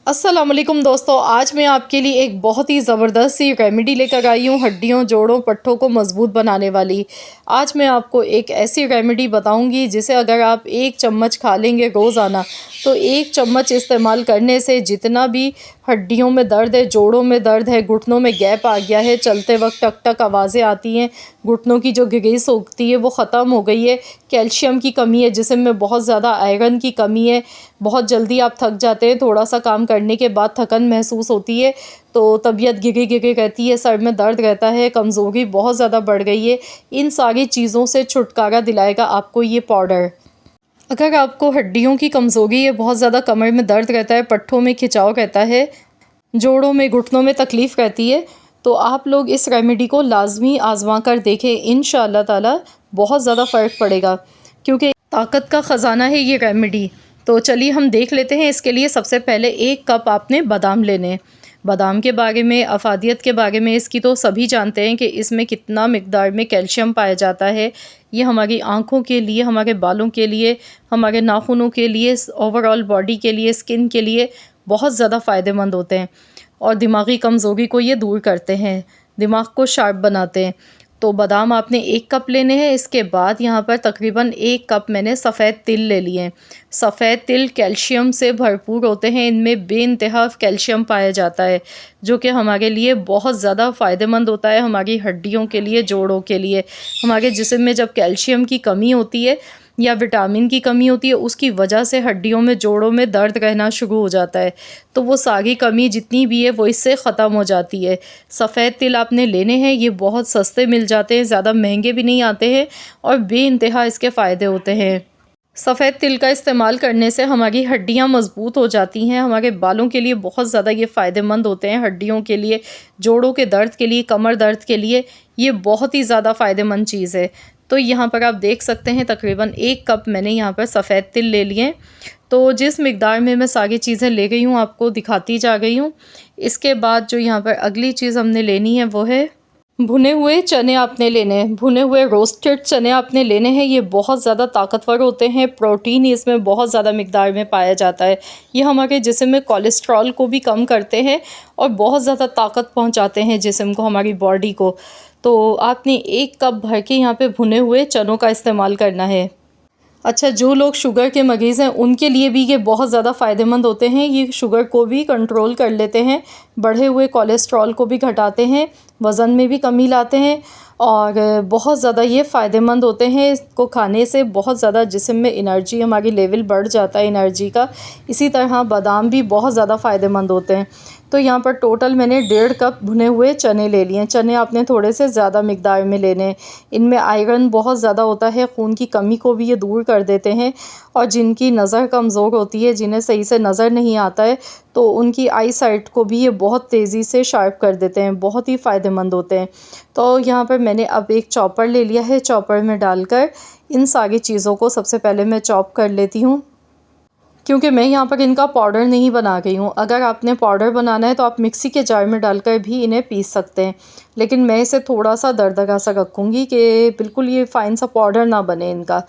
अस्सलाम वालेकुम दोस्तों, आज मैं आपके लिए एक बहुत ही ज़बरदस्त सी रेमेडी लेकर आई हूँ हड्डियों, जोड़ों, पट्ठों को मज़बूत बनाने वाली। आज मैं आपको एक ऐसी रेमेडी बताऊँगी जिसे अगर आप 1 चम्मच खा लेंगे रोज़ाना, तो 1 चम्मच इस्तेमाल करने से जितना भी हड्डियों में दर्द है, जोड़ों में दर्द है, घुटनों में गैप आ गया है, चलते वक्त टक टक आवाज़ें आती हैं, घुटनों की जो ग्रीस होती है वो ख़त्म हो गई है, कैल्शियम की कमी है, जिस्म में बहुत ज़्यादा आयरन की कमी है, बहुत जल्दी आप थक जाते हैं, थोड़ा सा काम करने के बाद थकन महसूस होती है, तो तबीयत गिरी रहती है, सर में दर्द रहता है, कमज़ोरी बहुत ज़्यादा बढ़ गई है। इन सारी चीज़ों से छुटकारा दिलाएगा आपको ये पाउडर। अगर आपको हड्डियों की कमज़ोरी है, बहुत ज़्यादा कमर में दर्द रहता है, पट्ठों में खिंचाव रहता है, जोड़ों में, घुटनों में तकलीफ़ रहती है, तो आप लोग इस रेमेडी को लाज़मी आज़मा कर देखें। इंशाअल्लाह ताला बहुत ज़्यादा फ़र्क पड़ेगा, क्योंकि ताकत का ख़ज़ाना है ये रेमेडी। तो चलिए हम देख लेते हैं। इसके लिए सबसे पहले 1 कप आपने बादाम लेने। बादाम के बारे में, अफ़ादियत के बारे में इसकी तो सभी जानते हैं कि इसमें कितना मिक़दार में कैल्शियम पाया जाता है। ये हमारी आँखों के लिए, हमारे बालों के लिए, हमारे नाखूनों के लिए, ओवरऑल बॉडी के लिए, स्किन के लिए बहुत ज़्यादा फ़ायदेमंद होते हैं और दिमागी कमज़ोरी को ये दूर करते हैं, दिमाग को शार्प बनाते हैं। तो बादाम आपने 1 कप लेने हैं। इसके बाद यहाँ पर तकरीबन 1 कप मैंने सफ़ेद तिल ले लिए हैं। सफ़ेद तिल कैल्शियम से भरपूर होते हैं, इनमें बेइंतहा कैल्शियम पाया जाता है, जो कि हमारे लिए बहुत ज़्यादा फ़ायदेमंद होता है, हमारी हड्डियों के लिए, जोड़ों के लिए। हमारे जिस्म में जब कैल्शियम की कमी होती है या विटामिन की कमी होती है, उसकी वजह से हड्डियों में, जोड़ों में दर्द रहना शुरू हो जाता है, तो वो सारी कमी जितनी भी है वो इससे ख़त्म हो जाती है। सफ़ेद तिल आपने लेने हैं, ये बहुत सस्ते मिल जाते हैं, ज़्यादा महंगे भी नहीं आते हैं और बेइंतहा इसके फ़ायदे होते हैं। सफ़ेद तिल का इस्तेमाल करने से हमारी हड्डियाँ मज़बूत हो जाती हैं, हमारे बालों के लिए बहुत ज़्यादा ये फ़ायदेमंद होते हैं, हड्डियों के लिए, जोड़ों के दर्द के लिए, कमर दर्द के लिए ये बहुत ही ज़्यादा फ़ायदेमंद चीज़ है। तो यहाँ पर आप देख सकते हैं तकरीबन 1 कप मैंने यहाँ पर सफ़ेद तिल ले लिए। तो जिस मिक़दार में मैं सारी चीज़ें ले गई हूँ आपको दिखाती जा गई हूँ। इसके बाद जो यहाँ पर अगली चीज़ हमने लेनी है वो है भुने हुए चने आपने लेने हैं। भुने हुए रोस्टेड चने आपने लेने हैं। ये बहुत ज़्यादा ताकतवर होते हैं, प्रोटीन इसमें बहुत ज़्यादा मिक़दार में पाया जाता है। ये हमारे जिस्म में कोलेस्ट्रॉल को भी कम करते हैं और बहुत ज़्यादा ताकत पहुंचाते हैं जिस्म को, हमारी बॉडी को। तो आपने 1 कप भर के यहाँ पे भुने हुए चनों का इस्तेमाल करना है। अच्छा, जो लोग शुगर के मरीज़ हैं उनके लिए भी ये बहुत ज़्यादा फ़ायदेमंद होते हैं। ये शुगर को भी कंट्रोल कर लेते हैं, बढ़े हुए कोलेस्ट्रॉल को भी घटाते हैं, वज़न में भी कमी लाते हैं और बहुत ज़्यादा ये फ़ायदेमंद होते हैं। इसको खाने से बहुत ज़्यादा जिस्म में एनर्जी, हमारी लेवल बढ़ जाता है एनर्जी का। इसी तरह बादाम भी बहुत ज़्यादा फ़ायदेमंद होते हैं। तो यहाँ पर टोटल मैंने 1.5 कप भुने हुए चने ले लिए हैं। चने आपने थोड़े से ज़्यादा मिक़दार में लेने हैं। इनमें आयरन बहुत ज़्यादा होता है, खून की कमी को भी ये दूर कर देते हैं और जिनकी नज़र कमज़ोर होती है, जिन्हें सही से नज़र नहीं आता है, तो उनकी आई साइट को भी ये बहुत तेज़ी से शार्प कर देते हैं, बहुत ही फ़ायदेमंद होते हैं। तो यहाँ पर मैंने अब एक चॉपर ले लिया है। चॉपर में डालकर इन सारी चीज़ों को सबसे पहले मैं चॉप कर लेती हूँ, क्योंकि मैं यहाँ पर इनका पाउडर नहीं बना गई हूँ। अगर आपने पाउडर बनाना है तो आप मिक्सी के जार में डालकर भी इन्हें पीस सकते हैं, लेकिन मैं इसे थोड़ा सा दरदरा सा रखूँगी कि बिल्कुल ये फ़ाइन सा पाउडर ना बने इनका।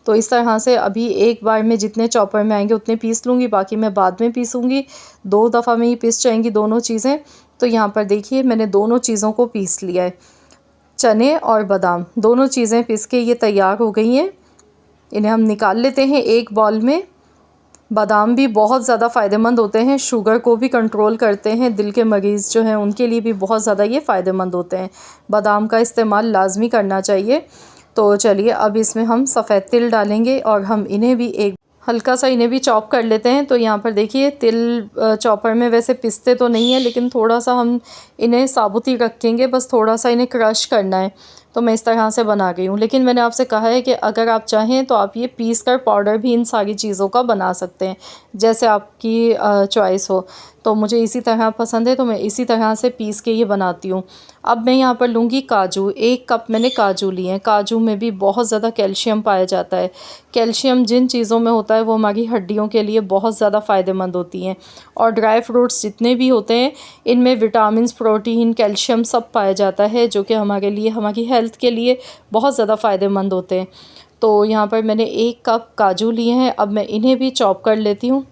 तो इस तरह से अभी एक बार में जितने चॉपर में आएंगे उतने पीस लूँगी, बाकी मैं बाद में पीसूँगी। 2 दफ़ा में ही पीस जाएंगी दोनों चीज़ें। तो यहाँ पर देखिए मैंने दोनों चीज़ों को पीस लिया है, चने और बादाम दोनों चीज़ें पीस के ये तैयार हो गई हैं। इन्हें हम निकाल लेते हैं एक बाउल में। बादाम भी बहुत ज़्यादा फ़ायदेमंद होते हैं, शुगर को भी कंट्रोल करते हैं, दिल के मरीज़ जो हैं उनके लिए भी बहुत ज़्यादा ये फ़ायदेमंद होते हैं। बादाम का इस्तेमाल लाज़मी करना चाहिए। तो चलिए अब इसमें हम सफ़ेद तिल डालेंगे और हम इन्हें भी एक हल्का सा इन्हें भी चॉप कर लेते हैं। तो यहाँ पर देखिए तिल चॉपर में वैसे पिसते तो नहीं है, लेकिन थोड़ा सा हम इन्हें साबुत ही रखेंगे, बस थोड़ा सा इन्हें क्रश करना है। तो मैं इस तरह से बना गई हूँ, लेकिन मैंने आपसे कहा है कि अगर आप चाहें तो आप ये पीस कर पाउडर भी इन सारी चीज़ों का बना सकते हैं, जैसे आपकी चॉइस हो। तो मुझे इसी तरह पसंद है तो मैं इसी तरह से पीस के ये बनाती हूँ। अब मैं यहाँ पर लूँगी काजू। 1 कप मैंने काजू लिए हैं। काजू में भी बहुत ज़्यादा कैल्शियम पाया जाता है। कैल्शियम जिन चीज़ों में होता है वो हमारी हड्डियों के लिए बहुत ज़्यादा फ़ायदेमंद होती हैं। और ड्राई फ्रूट्स जितने भी होते हैं इनमें विटामिन्स, प्रोटीन, कैल्शियम सब पाया जाता है, जो कि हमारे लिए, हमारी हेल्थ के लिए बहुत ज़्यादा फ़ायदेमंद होते हैं। तो यहाँ पर मैंने 1 कप काजू लिए हैं। अब मैं इन्हें भी चॉप कर लेती हूँ।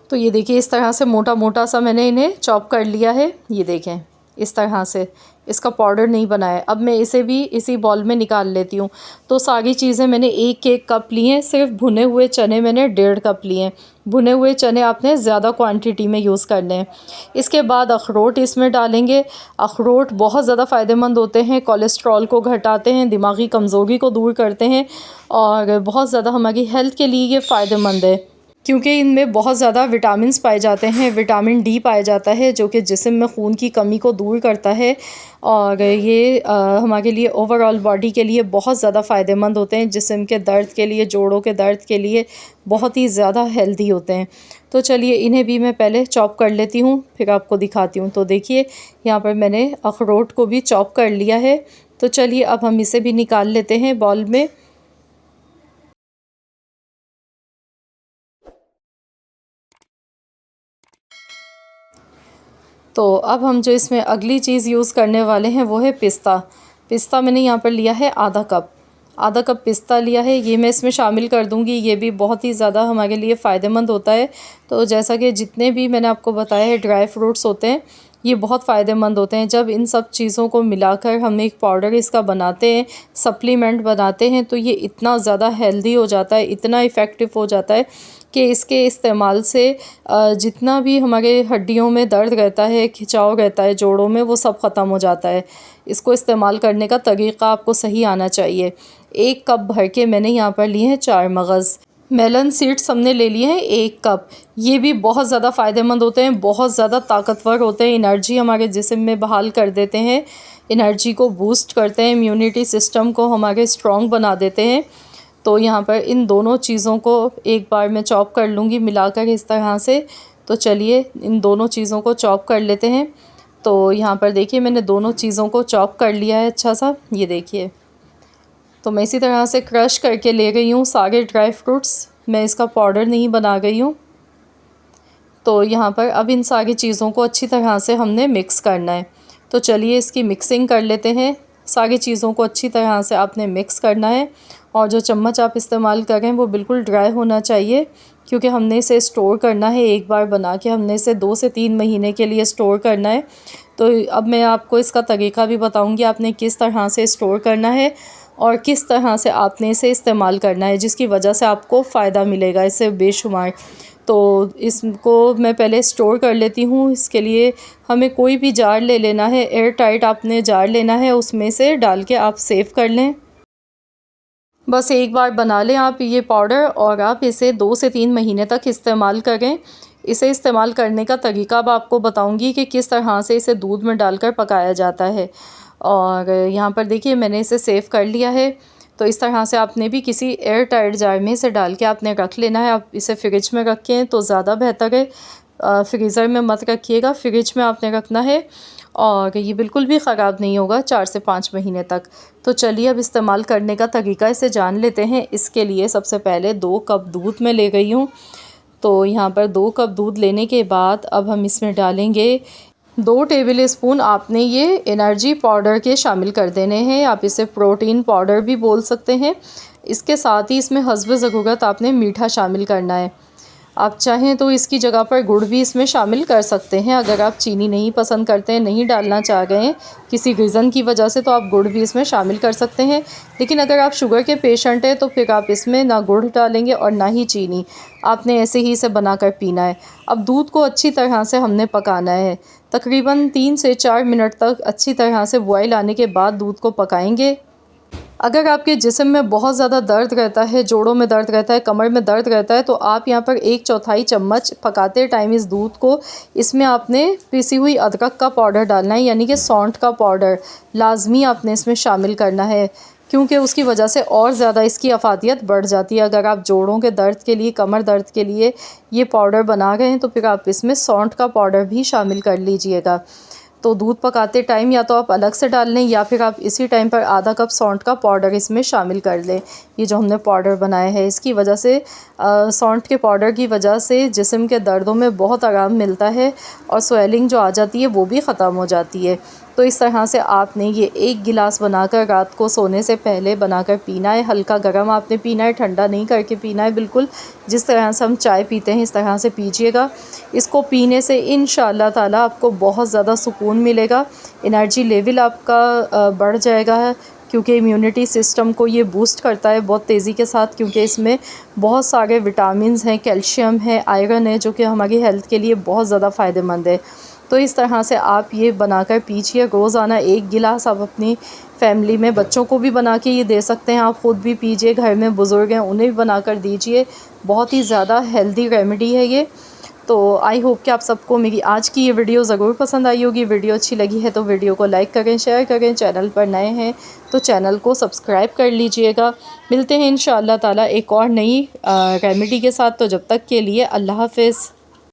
तो ये देखिए इस तरह से मोटा मोटा सा मैंने इन्हें चॉप कर लिया है। ये देखें इस तरह से इसका पाउडर नहीं बनाया। अब मैं इसे भी इसी बॉल में निकाल लेती हूँ। तो सारी चीज़ें मैंने एक एक कप ली हैं। सिर्फ भुने हुए चने मैंने 1.5 कप लिए हैं। भुने हुए चने आपने ज़्यादा क्वांटिटी में यूज़ करने हैं। इसके बाद अखरोट इसमें डालेंगे। अखरोट बहुत ज़्यादा फ़ायदेमंद होते हैं, कोलेस्ट्रॉल को घटाते हैं, दिमागी कमज़ोरी को दूर करते हैं और बहुत ज़्यादा हमारी हेल्थ के लिए ये फ़ायदेमंद है, क्योंकि इनमें बहुत ज़्यादा विटामिन्स पाए जाते हैं। विटामिन डी पाया जाता है जो कि जिस्म में खून की कमी को दूर करता है और ये हमारे लिए ओवरऑल बॉडी के लिए बहुत ज़्यादा फ़ायदेमंद होते हैं। जिस्म के दर्द के लिए, जोड़ों के दर्द के लिए बहुत ही ज़्यादा हेल्दी होते हैं। तो चलिए इन्हें भी मैं पहले चॉप कर लेती हूँ, फिर आपको दिखाती हूँ। तो देखिए यहाँ पर मैंने अखरोट को भी चॉप कर लिया है। तो चलिए अब हम इसे भी निकाल लेते हैं बाउल में। तो अब हम जो इसमें अगली चीज़ यूज़ करने वाले हैं वो है पिस्ता। पिस्ता मैंने यहाँ पर लिया है आधा कप पिस्ता लिया है। ये मैं इसमें शामिल कर दूँगी। ये भी बहुत ही ज़्यादा हमारे लिए फ़ायदेमंद होता है। तो जैसा कि जितने भी मैंने आपको बताया है ड्राई फ्रूट्स होते हैं, ये बहुत फ़ायदेमंद होते हैं। जब इन सब चीज़ों को मिलाकर हम एक पाउडर इसका बनाते हैं, सप्लीमेंट बनाते हैं, तो ये इतना ज़्यादा हेल्दी हो जाता है, इतना इफ़ेक्टिव हो जाता है कि इसके इस्तेमाल से जितना भी हमारे हड्डियों में दर्द रहता है, खिंचाव रहता है जोड़ों में, वो सब ख़त्म हो जाता है। इसको इस्तेमाल करने का तरीक़ा आपको सही आना चाहिए। 1 कप भर के मैंने यहाँ पर लिए हैं 4 मगज़। मेलन सीड्स हमने ले लिए हैं 1 कप। ये भी बहुत ज़्यादा फ़ायदेमंद होते हैं, बहुत ज़्यादा ताकतवर होते हैं, एनर्जी हमारे जिस्म में बहाल कर देते हैं, एनर्जी को बूस्ट करते हैं, इम्यूनिटी सिस्टम को हमारे स्ट्रॉन्ग बना देते हैं। तो यहाँ पर इन दोनों चीज़ों को एक बार मैं चॉप कर लूँगी मिलाकर इस तरह से। तो चलिए इन दोनों चीज़ों को चॉप कर लेते हैं। तो यहाँ पर देखिए मैंने दोनों चीज़ों को चॉप कर लिया है अच्छा सा, ये देखिए। तो मैं इसी तरह से क्रश करके ले गई हूँ सारे ड्राई फ्रूट्स, मैं इसका पाउडर नहीं बना गई हूँ। तो यहाँ पर अब इन सारी चीज़ों को अच्छी तरह से हमने मिक्स करना है। तो चलिए इसकी मिक्सिंग कर लेते हैं। सारी चीज़ों को अच्छी तरह से आपने मिक्स करना है और जो चम्मच आप इस्तेमाल करें वो बिल्कुल ड्राई होना चाहिए, क्योंकि हमने इसे स्टोर करना है। एक बार बना के हमने इसे 2 से 3 महीने के लिए स्टोर करना है। तो अब मैं आपको इसका तरीका भी बताऊंगी आपने किस तरह से स्टोर करना है और किस तरह से आपने इसे इस्तेमाल करना है, जिसकी वजह से आपको फ़ायदा मिलेगा इससे बेशुमार। तो इसको मैं पहले स्टोर कर लेती हूँ। इसके लिए हमें कोई भी जार ले लेना है, एयर टाइट आपने जार लेना है, उसमें से डाल के आप सेव कर लें। बस एक बार बना लें आप ये पाउडर और आप इसे 2 से 3 महीने तक इस्तेमाल करें। इसे इस्तेमाल करने का तरीका अब आपको बताऊंगी कि किस तरह से इसे दूध में डालकर पकाया जाता है। और यहाँ पर देखिए मैंने इसे सेव कर लिया है। तो इस तरह से आपने भी किसी एयर टाइट जार में इसे डाल के आपने रख लेना है। आप इसे फ्रिज में रखें तो ज़्यादा बेहतर है, फ्रीज़र में मत रखिएगा, फ्रिज में आपने रखना है और ये बिल्कुल भी ख़राब नहीं होगा 4 से 5 महीने तक। तो चलिए अब इस्तेमाल करने का तरीका इसे जान लेते हैं। इसके लिए सबसे पहले 2 कप दूध मैं ले गई हूँ। तो यहाँ पर 2 कप दूध लेने के बाद अब हम इसमें डालेंगे 2 टेबल स्पून आपने ये एनर्जी पाउडर के शामिल कर देने हैं। आप इसे प्रोटीन पाउडर भी बोल सकते हैं। इसके साथ ही इसमें हस्ब ज़रूरत आपने मीठा शामिल करना है। आप चाहें तो इसकी जगह पर गुड़ भी इसमें शामिल कर सकते हैं। अगर आप चीनी नहीं पसंद करते हैं, नहीं डालना चाह रहे हैं किसी रीज़न की वजह से, तो आप गुड़ भी इसमें शामिल कर सकते हैं। लेकिन अगर आप शुगर के पेशेंट हैं तो फिर आप इसमें ना गुड़ डालेंगे और ना ही चीनी, आपने ऐसे ही इसे बनाकर पीना है। अब दूध को अच्छी तरह से हमने पकाना है। तकरीबन 3 से 4 मिनट तक अच्छी तरह से बॉयल आने के बाद दूध को पकाएंगे। अगर आपके जिस्म में बहुत ज़्यादा दर्द रहता है, जोड़ों में दर्द रहता है, कमर में दर्द रहता है, तो आप यहाँ पर 1/4 चम्मच पकाते टाइम इस दूध को, इसमें आपने पिसी हुई अदरक का पाउडर डालना है, यानी कि सौंठ का पाउडर लाजमी आपने इसमें शामिल करना है, क्योंकि उसकी वजह से और ज़्यादा इसकी अफादियत बढ़ जाती है। अगर आप जोड़ों के दर्द के लिए, कमर दर्द के लिए ये पाउडर बना रहे हैं तो फिर आप इसमें सौंठ का पाउडर भी शामिल कर लीजिएगा। तो दूध पकाते टाइम या तो आप अलग से डाल लें या फिर आप इसी टाइम पर आधा कप सौंठ का पाउडर इसमें शामिल कर लें। ये जो हमने पाउडर बनाया है, इसकी वजह से सौंठ के पाउडर की वजह से जिस्म के दर्दों में बहुत आराम मिलता है और स्वेलिंग जो आ जाती है वो भी ख़त्म हो जाती है। तो इस तरह से आपने ये 1 गिलास बनाकर रात को सोने से पहले बनाकर पीना है। हल्का गर्म आपने पीना है, ठंडा नहीं करके पीना है बिल्कुल। जिस तरह से हम चाय पीते हैं इस तरह से पीजिएगा। इसको पीने से इंशाअल्लाह ताला आपको बहुत ज़्यादा सुकून मिलेगा, एनर्जी लेवल आपका बढ़ जाएगा, क्योंकि इम्यूनिटी सिस्टम को ये बूस्ट करता है बहुत तेज़ी के साथ, क्योंकि इसमें बहुत सारे विटामिन्स हैं, कैल्शियम है, आयरन है, जो कि हमारी हेल्थ के लिए बहुत ज़्यादा फ़ायदेमंद है। तो इस तरह से आप ये बनाकर पीजिए रोज़ाना 1 गिलास। आप अपनी फैमिली में बच्चों को भी बना के ये दे सकते हैं, आप ख़ुद भी पीजिए, घर में बुज़ुर्ग हैं उन्हें भी बनाकर दीजिए। बहुत ही ज़्यादा हेल्दी रेमेडी है ये। तो आई होप कि आप सबको मेरी आज की ये वीडियो ज़रूर पसंद आई होगी। वीडियो अच्छी लगी है तो वीडियो को लाइक करें, शेयर करें। चैनल पर नए हैं तो चैनल को सब्सक्राइब कर लीजिएगा। मिलते हैं इंशाअल्लाह ताला एक और नई रेमेडी के साथ। तो जब तक के लिए अल्लाह हाफ़िज़।